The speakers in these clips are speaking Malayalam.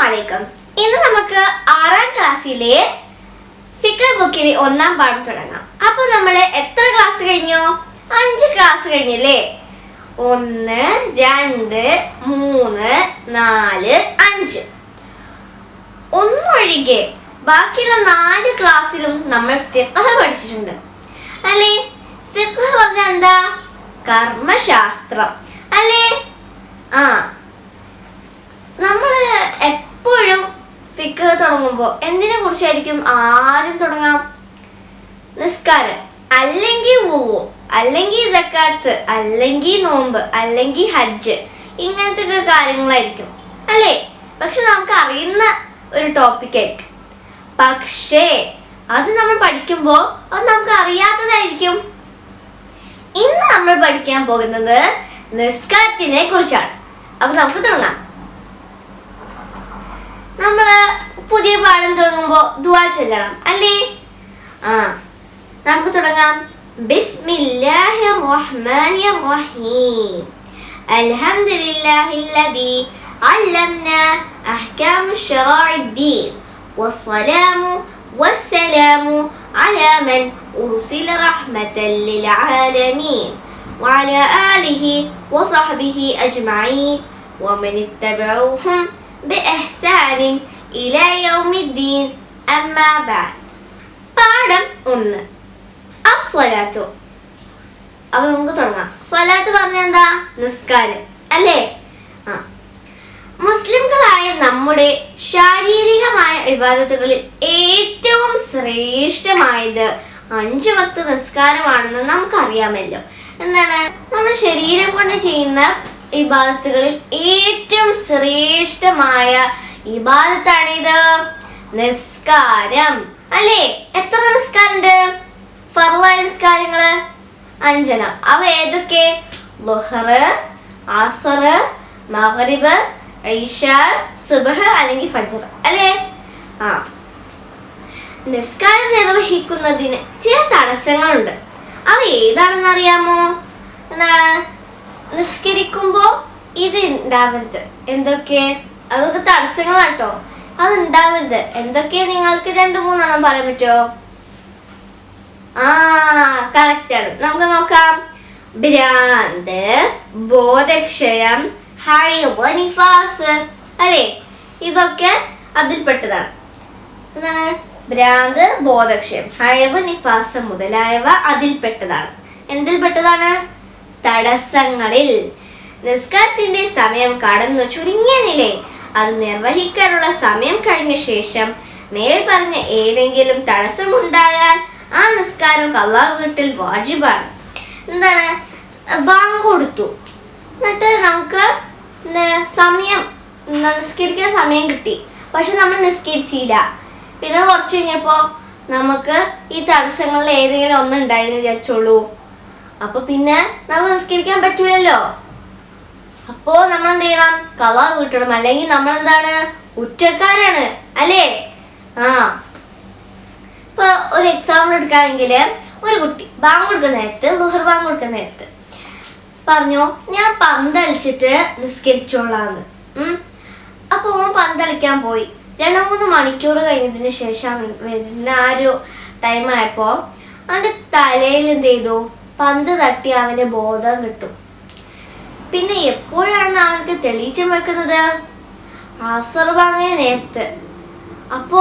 അസ്സലാമലൈക്കും. ഇന്ന് നമുക്ക് 6ാം ക്ലാസ്സിലെ ഫിഖ് ബുക്കിലെ 1ാം പാഠം തുടങ്ങാം. അപ്പോൾ നമ്മൾ എത്ര ക്ലാസ് കഴിഞ്ഞു? 5 ക്ലാസ് കഴിഞ്ഞല്ലേ? 1 2 3 4 5 ഒന്നൊഴികെ ബാക്കിയുള്ള 4 ക്ലാസ്സിലും നമ്മൾ ഫിഖ് പഠിച്ചിട്ടുണ്ട് അല്ലേ? ഫിഖ് പറഞ്ഞാൽ എന്താ? കർമ്മശാസ്ത്രം അല്ലേ? നമ്മൾ എപ്പോഴും ഫിഖ് തുടങ്ങുമ്പോൾ എന്തിനെ കുറിച്ചായിരിക്കും ആദ്യം തുടങ്ങാം? നിസ്കാരം, അല്ലെങ്കിൽ വുളു, അല്ലെങ്കിൽ സക്കാത്ത്, അല്ലെങ്കിൽ നോമ്പ്, അല്ലെങ്കിൽ ഹജ്ജ്, ഇങ്ങനത്തെ കാര്യങ്ങളായിരിക്കും അല്ലേ? പക്ഷെ നമുക്ക് അറിയുന്ന ഒരു ടോപ്പിക് ആയിരിക്കും. പക്ഷേ അത് നമ്മൾ പഠിക്കുമ്പോൾ അത് നമുക്ക് അറിയാത്തതായിരിക്കും. ഇന്ന് നമ്മൾ പഠിക്കാൻ പോകുന്നത് നിസ്കാരത്തിനെ കുറിച്ചാണ്. അപ്പൊ നമുക്ക് തുടങ്ങാം. നമ്മള് പുതിയ പാഠം തുടങ്ങുമ്പോ ദുആ ചൊല്ലണം അല്ലേ? നമുക്ക് തുടങ്ങാം. ബിസ്മില്ലാഹിർ റഹ്മാനിർ റഹീം. അൽഹംദുലില്ലാഹില്ലദീ അല്ലംനാ അഹ്കാമുശ് ശറാഇദ്ദീൻ വസ്സലാമു വസ്സലാമു അലാ മൻ ഉർസില റഹ്മതൻ ലിൽ ആലമീൻ വഅലാ ആലിഹി വസഹ്ബിഹി അജ്മഈൻ വമൻ ഇത്തബഅഹും بإحسان إلى يوم الدين أما بعد. പാഠം 1 അസ്സലാത്തു. അപ്പോൾ നമുക്ക് തുടങ്ങാം. സ്വലാത്ത് പറഞ്ഞാൽ എന്താ? നിസ്കാരം അല്ലേ? മുസ്ലിംകളായ നമ്മുടെ ശാരീരികമായ ഇബാദത്തുകളിൽ ഏറ്റവും ശ്രേഷ്ഠമായത് 5 വക്ത് നിസ്കാരമാണെന്ന് നമുക്കറിയാമല്ലോ. എന്താണ്? നമ്മൾ ശരീരം കൊണ്ട് ചെയ്യുന്ന ഇബാദത്തുകളിൽ ഏറ്റവും ശ്രേഷ്ഠമായ ഇബാദത്താണിത്, നിസ്കാരം അല്ലേ? എത്ര നിസ്കാരമുണ്ട്? ഫർളായ നിസ്കാരങ്ങള് 5. അവ ഏതൊക്കെ? ളുഹർ, അസ്ർ, മഗ്രിബ്, ഇശാ, സുബ്ഹ് അല്ലെങ്കിൽ ഫജ്ർ അല്ലേ? നിസ്കാരം നിർവഹിക്കുന്നതിന് ചില തടസ്സങ്ങളുണ്ട്. അവ ഏതാണെന്ന് അറിയാമോ? എന്താണ്? നിസ്കരിക്കുമ്പോൾ ഇത് ഉണ്ടാവരുത്. എന്തൊക്കെ? അതൊക്കെ തടസ്സങ്ങളാട്ടോ. അത് ഉണ്ടാവരുത്. എന്തൊക്കെ? നിങ്ങൾക്ക് 2-3 പറയാൻ പറ്റുമോ? കറക്റ്റാണ്. നമുക്ക് നോക്കാം. ഭ്രാന്ത്, ബോധക്ഷയം, ഹൈദ്, നിഫാസ് അല്ലേ? ഇതൊക്കെ അതിൽപ്പെട്ടതാണ്. എന്താണ്? ഭ്രാന്ത്, ബോധക്ഷയം, ഹൈദ്, നിഫാസ് മുതലായവ അതിൽപ്പെട്ടതാണ്. എന്തിൽപ്പെട്ടതാണ്? തടസ്സങ്ങളിൽ. നിസ്കാരത്തിന്റെ സമയം കടന്നു ചുരുങ്ങിയ നിലയിൽ അത് നിർവഹിക്കാനുള്ള സമയം കഴിഞ്ഞ ശേഷം മേൽ പറഞ്ഞ ഏതെങ്കിലും തടസ്സമുണ്ടായാൽ ആ നിസ്കാരം ഖളാ വീട്ടൽ വാജിബാണ്. എന്താണ്? ബാങ്ക് കൊടുത്തു, എന്നിട്ട് നമുക്ക് സമയം നിസ്കരിക്കാൻ സമയം കിട്ടി, പക്ഷെ നമ്മൾ നിസ്കരിച്ചില്ല. പിന്നെ കുറച്ച് കഴിഞ്ഞപ്പോൾ നമുക്ക് ഈ തടസ്സങ്ങളിൽ ഏതെങ്കിലും ഒന്നുണ്ടായെന്ന് വിചാരിച്ചോളൂ. അപ്പൊ പിന്നെ നമുക്ക് നിസ്കരിക്കാൻ പറ്റൂലല്ലോ. അപ്പോ നമ്മൾ എന്ത് ചെയ്യണം? ഖളാ വീട്ടണം. അല്ലെങ്കിൽ നമ്മൾ എന്താണ്? കുറ്റക്കാരാണ് അല്ലേ? ഇപ്പൊ ഒരു എക്സാമ്പിൾ എടുക്കുകയാണെങ്കിൽ, ഒരു കുട്ടി ബാങ്ക് കൊടുക്കുന്ന നേരത്ത്, ളുഹർ ബാങ്ക് കൊടുക്കുന്ന നേരത്ത് പറഞ്ഞു, ഞാൻ പന്തളിച്ചിട്ട് നിസ്കരിച്ചോളാന്ന്. അപ്പൊ ഓൻ പന്തളിക്കാൻ പോയി. 2-3 മണിക്കൂർ കഴിഞ്ഞതിന് ശേഷം വരുന്ന ആ ഒരു ടൈം ആയപ്പോ അവന്റെ തലയിൽ എന്ത് ചെയ്തു? പന്ത് തട്ടി അവന് ബോധം കിട്ടും. പിന്നെ എപ്പോഴാണ് അവനക്ക് തെളിച്ചം വെക്കുന്നത്? അസ്ർ ബാങ്കിന് നേരത്ത്. അപ്പോ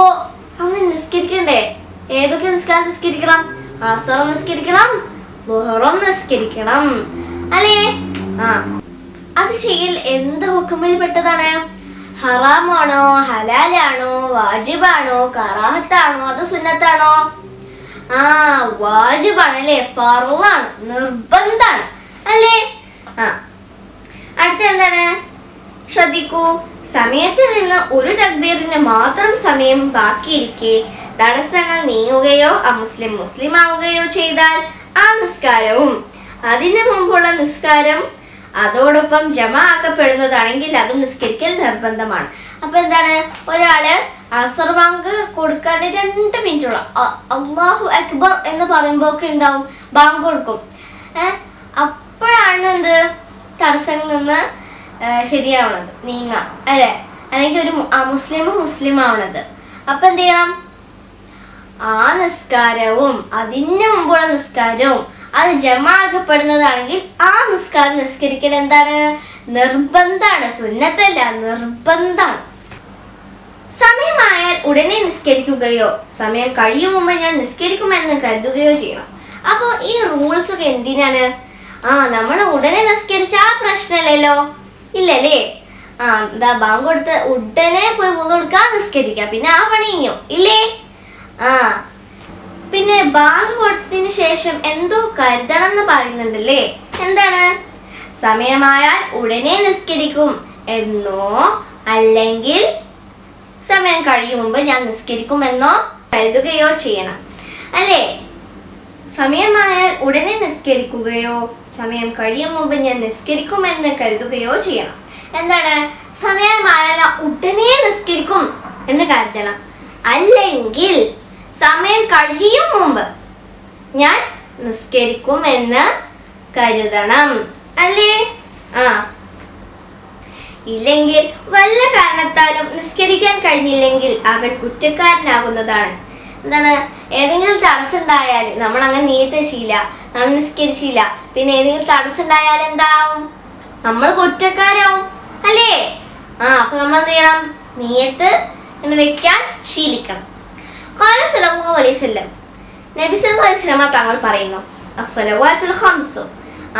അവൻ നിസ്കരിക്കണ്ടേ? ഏതൊക്കെ നിസ്കാരം നിസ്കരിക്കണം? അസ്റും നിസ്കരിക്കണം, ളുഹറും നിസ്കരിക്കണം അല്ലേ? അത് ചെയ്യൽ എന്ത് ഹുക്മിൽ പെട്ടതാണ്? ഹറാമാണോ, ഹലാലാണോ, വാജിബാണോ, കറാഹത്താണോ, അത് സുന്നത്താണോ? വാജിബാണ് അല്ലേ? ഫർളാണ്, നിർബന്ധാണ് അല്ലേ? അടുത്ത എന്താണ്? ശ്രദ്ധിക്കൂ. സമയത്തിൽ നിന്ന് ഒരു തക്ബീറിന് മാത്രം സമയം ബാക്കിയിരിക്കെ തടസ്സങ്ങൾ നീങ്ങുകയോ മുസ്ലിം ആവുകയോ ചെയ്താൽ ആ നിസ്കാരവും അതിനു മുമ്പുള്ള നിസ്കാരം അതോടൊപ്പം ജമാ ആക്കപ്പെടുന്നതാണെങ്കിൽ അതും നിസ്കരിക്കൽ നിർബന്ധമാണ്. അപ്പൊ എന്താണ്? ഒരാള് അസ്ർ ബാങ്ക് കൊടുക്കാൻ 2 മിനിറ്റുള്ള അല്ലാഹു അക്ബർ എന്ന് പറയുമ്പോഴൊക്കെ എന്താവും? ബാങ്ക് കൊടുക്കും. അപ്പോഴാണ് എന്ത്? തടസ്സങ്ങളിൽ നിന്ന് ശരിയാവണത്, നീങ്ങാം അല്ലേ? അല്ലെങ്കിൽ ഒരു മുസ്ലിം ആവണത്. അപ്പൊ എന്ത് ചെയ്യണം? ആ നിസ്കാരവും അതിന് മുമ്പുള്ള നിസ്കാരവും അത് ജമാഅക്കപ്പെടുന്നതാണെങ്കിൽ ആ നിസ്കാരം നിസ്കരിക്കൽ എന്താണ്? നിർബന്ധാണ്, സുന്നത്തല്ല, നിർബന്ധാണ്. സമയമായാൽ ഉടനെ നിസ്കരിക്കുകയോ സമയം കഴിയും മുമ്പ് ഞാൻ നിസ്കരിക്കുമെന്ന് കരുതുകയോ ചെയ്യണം. അപ്പോൾ ഈ റൂൾസ് ഒക്കെ എന്തിനാണ്? നമ്മൾ ഉടനെ നിസ്കരിച്ച ആ പ്രശ്നമല്ലല്ലോ, ഇല്ലല്ലേ? എന്താ ബാങ്ക് കൊടുത്ത് ഉടനെ പോയി വുളു എടുക്കാൻ നിസ്കരിക്കാം, പിന്നെ ആ പണി കഴിഞ്ഞു, ഇല്ലേ? പിന്നെ ബാങ്ക് കൊടുത്തതിന് ശേഷം എന്തോ കരുതണം എന്ന് പറയുന്നുണ്ടല്ലേ, എന്താണ്? സമയമായാൽ ഉടനെ നിസ്കരിക്കും എന്നോ അല്ലെങ്കിൽ സമയം കഴിയും മുമ്പ് ഞാൻ നിസ്കരിക്കുമെന്നോ കരുതുകയോ ചെയ്യണം, അല്ലേ? സമയമായാൽ ഉടനെ നിസ്കരിക്കുകയോ സമയം കഴിയും മുമ്പ് ഞാൻ നിസ്കരിക്കുമെന്ന് കരുതുകയോ ചെയ്യണം. എന്താണ്? സമയമായാൽ ഉടനെ നിസ്കരിക്കും എന്ന് കരുതണം, അല്ലെങ്കിൽ സമയം കഴിയും മുമ്പ് ഞാൻ നിസ്കരിക്കും എന്ന് കരുതണം, അല്ലേ? ഇല്ലെങ്കിൽ വല്ല കാരണത്താലും നിസ്കരിക്കാൻ കഴിഞ്ഞില്ലെങ്കിൽ അവൻ കുറ്റക്കാരനാകുന്നതാണ്. എന്താണ്? ഏതെങ്കിലും തടസ്സം ഉണ്ടായാൽ നമ്മൾ അങ്ങനെ നീയത്ത് വെച്ചില്ല, നമ്മൾ നിസ്കരിച്ചില്ല, പിന്നെ ഏതെങ്കിലും തടസ്സം ഉണ്ടായാൽ എന്താവും? നമ്മൾ കുറ്റക്കാരാവും, അല്ലേ? അപ്പൊ നമ്മൾ എന്ത് ചെയ്യണം? നീയത്ത് എന്ന് വെക്കാൻ ശീലിക്കണം. ഖാല സല്ലല്ലാഹു അലൈഹി വസല്ലം, നബി സല്ലല്ലാഹു അലൈഹി വസല്ലം തങ്ങൾ പറയുന്നു, അസ്സലവാത്തുൽ ഖംസു,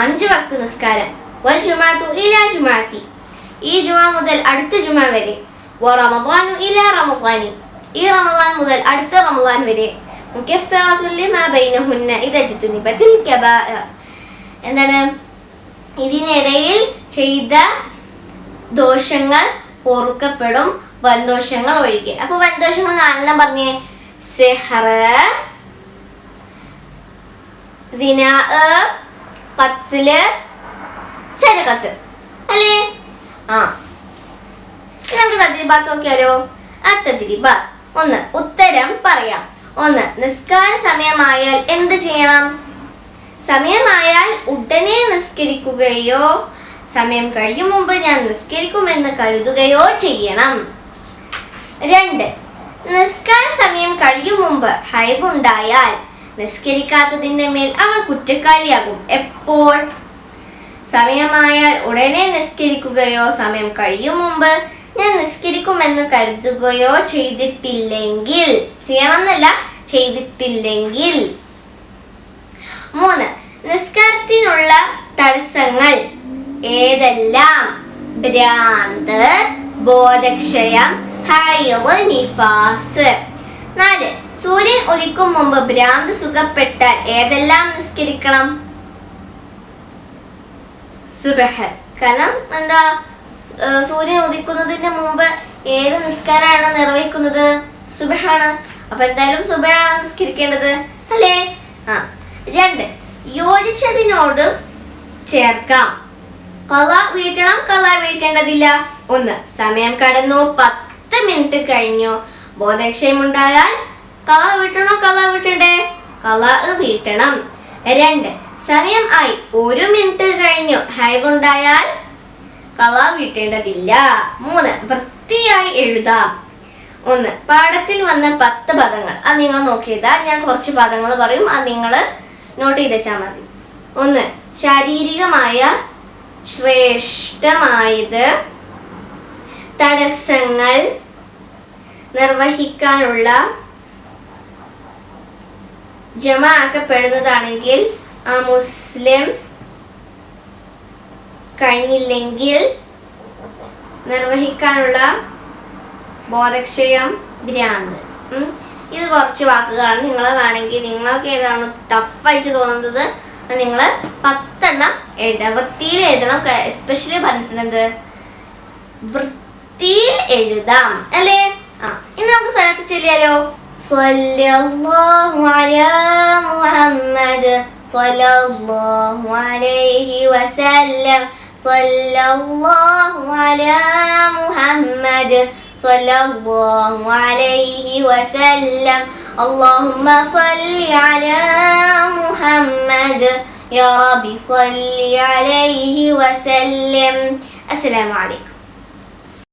5 വക്ത് നിസ്കാരം, വൽ ജുമഅതു ഇലാ ജുമഅതി, ഈ ജുമ മുതൽ അടുത്ത ജുമ വരെ, വ റമദാനു ഇലാ റമദാനി, ഈ റമദാൻ മുതൽ അടുത്ത റമദാൻ വരെ, മുകഫിറത്തുൽ ലിമാ ബൈനഹുന്ന ഇദാ ജതുനിബത്തിൽ കബാഇർ, എന്താണ്? ഇതിനിടയിൽ ചെയ്ത ദോഷങ്ങൾ പൊറുക്കപ്പെടും, വൻദോഷങ്ങൾ ഒഴികെ. അപ്പൊ വൻദോഷങ്ങൾ 4 പറഞ്ഞേ: സിഹ്ർ, സിനാ, ഖത്ല്, സരഖത്ത്, അല്ലേ? നമുക്ക് തദ്രീബാത്ത് നോക്കിയാലോ? തദ്രീബാത്ത് 1. ഉത്തരം പറയാം. 1. നിസ്കാര സമയമായാൽ എന്ത് ചെയ്യണം? സമയമായാൽ ഉടനെ നിസ്കരിക്കുകയോ സമയം കഴിയും മുമ്പ് ഞാൻ നിസ്കരിക്കുമെന്ന് കരുതുകയോ ചെയ്യണം. 2. നിസ്കാര സമയം കഴിയും മുമ്പ് ഹൈദ് ഉണ്ടായാൽ നിസ്കരിക്കാത്തതിന്റെ മേൽ അവൾ കുറ്റക്കാരിയാകും. എപ്പോൾ? സമയമായാൽ ഉടനെ നിസ്കരിക്കുകയോ സമയം കഴിയും മുമ്പ് ഞാൻ നിസ്കരിക്കുമെന്ന് കരുതുകയോ ചെയ്തിട്ടില്ലെങ്കിൽ, ചെയ്യണം എന്നല്ല, ചെയ്തിട്ടില്ലെങ്കിൽ. 3. നിസ്കാരത്തിനുള്ള തടസ്സങ്ങൾ ഏതെല്ലാം? ഭ്രാന്ത്, ബോധക്ഷയം, ഹൈദ്, നിഫാസ്. 4. സൂര്യൻ ഉദിക്കും മുമ്പ് ഭ്രാന്ത് സുഖപ്പെട്ടാൽ ഏതെല്ലാം നിസ്കരിക്കണം? സുബ്ഹ്. കാരണം എന്താ? സൂര്യൻ ഉദിക്കുന്നതിന് മുമ്പ് ഏത് നിസ്കാരമാണ് നിർവഹിക്കുന്നത്? സുബ്ഹാണ്. അപ്പൊ എന്തായാലും സുബ്ഹാണ് നിസ്കരിക്കേണ്ടത്, അല്ലേ? 2. യോജിച്ചതിനോട് ചേർക്കാം. ഖളാ വീട്ടണം, ഖളാ വീട്ടേണ്ടതില്ല. 1. സമയം കടന്നു, 10 മിനിറ്റ് കഴിഞ്ഞു, ബോധക്ഷയമുണ്ടായാൽ ഖളാ വീട്ടണോ, ഖളാ വീട്ടണ്ടേ? ഖളാ വീട്ടണം. 2. സമയം ആയി, 1 മിനിറ്റ് കഴിഞ്ഞു, ഹൈദ് ഉണ്ടായാൽ ഖളാ വീട്ടേണ്ടതില്ല. 3. വൃത്തിയായി എഴുതാം. 1. പാഠത്തിൽ വന്ന 10 പദങ്ങൾ അത് നിങ്ങൾ നോക്കിയതാ. ഞാൻ കുറച്ച് പദങ്ങൾ പറയും, അത് നിങ്ങൾ നോട്ട് ചെയ്ത് വെച്ചാൽ മതി. 1. ശാരീരികമായ ശ്രേഷ്ഠമായത്, തടസ്സങ്ങൾ നിർവഹിക്കാനുള്ള, ജമാഅക്കപ്പെടുന്നതാണെങ്കിൽ ആ മുസ്ലിം കഴിഞ്ഞില്ലെങ്കിൽ നിർവഹിക്കാനുള്ള, ബോധക്ഷയം, ഭ്രാന്ത്. ഇത് കുറച്ച് വാക്കുകളാണ്. നിങ്ങൾ വേണമെങ്കിൽ നിങ്ങൾക്ക് ഏതാണ് ടഫായിട്ട് തോന്നുന്നത് നിങ്ങൾ 10 എണ്ണം എഴുതുക. വൃത്തിയിൽ എഴുതണം. എസ്പെഷ്യലി പറഞ്ഞിട്ടുണ്ട് വൃത്തിയിൽ എഴുതാം, അല്ലേ? ഇനി നമുക്ക് സ്ഥലത്ത് ചൊല്ലിയാലോ? സ്വല്ലല്ലാഹു അലാ മുഹമ്മദ് സ്വല്ലല്ലാഹു അലൈഹി വസല്ലം സ്വല്ലല്ലാഹു അലാ മുഹമ്മദ് സ്വല്ലല്ലാഹു അലൈഹി വസല്ലം اللهم صل على محمد يا رب صل عليه وسلم. السلام عليكم.